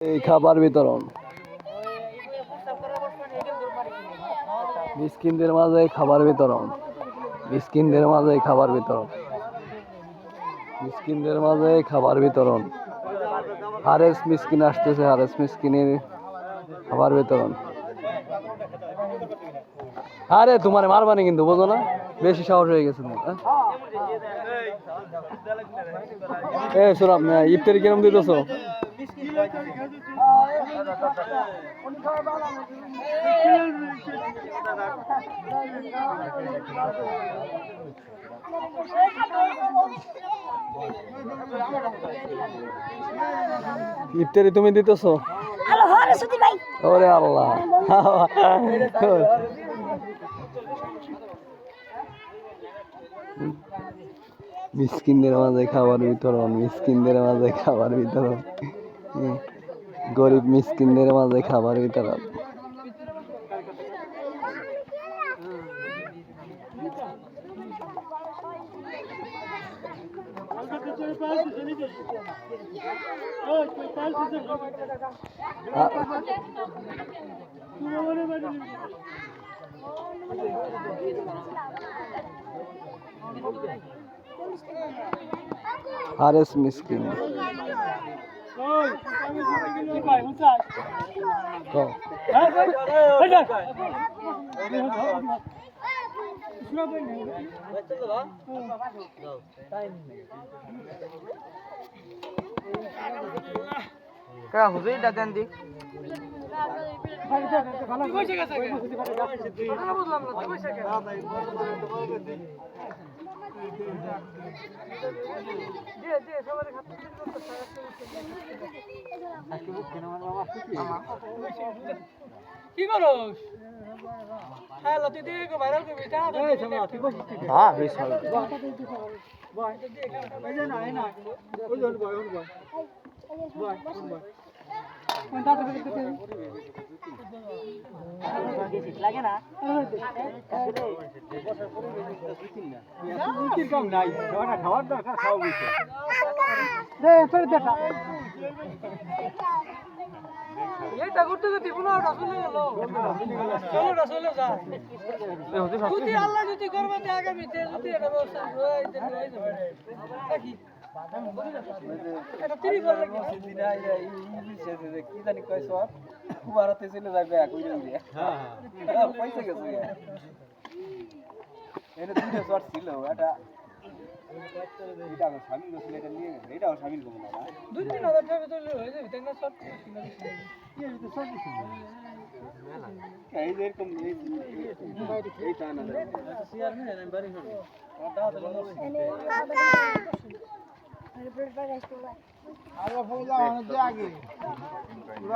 এই খাবার বিতরণ মিসকিনদের মাঝে খাবার বিতরণ মিসকিনদের মাঝে খাবার বিতরণ মিসকিনদের মাঝে খাবার বিতরণ হারেস মিসকিন আসতেছে হারেস মিসকিনের খাবার বিতরণ। আরে তোমার মারবানি কিন্তু বোঝো না, বেশি সাহস হয়ে গেছে তোমার। শোনাম ইফতারি কিরম দিতেছ? ইফতারি তুমি দিতেছ? ওরে আল্লাহ, মিসকিনদের মাঝে খাবার বিতরণ মিসকিনদের মাঝে খাবার বিতরণ গরিব মিসকিনদের মাঝে খাবার বিতরণ। হারেস মিসকিন হুজুরটা দেন দি কি করস? হ্যাঁ লতি দিয়ে ভাইরাল করবি তা হ্যাঁ বেশ ভালো লাগে না খাওয়ার দরকার খাওয়া এটা করতে করতে পুরোটা চলে গেল। চলোটা চলে যা যদি আল্লাহ যদি করবে আগামীতে যদি এটা ব্যবস্থা হয়ে যাবে দেখি এটা তিরি করে কি জানি কয় সব ভারতে চলে যাবে পয়সা গেছে এনে দুটো শট ছিল এটা এটা আমার স্বামী গেছিল এটা নিয়ে গেছে এটা আমার স্বামীর গেল না 2-3 হাজার টাকা চলে হয়ে যাবে তাই না সব এই যে এরকম এই টানা সিআর না আমি বাড়ি হলো দাও তাহলে আগে ফোন যাও অনেক আগে পুরো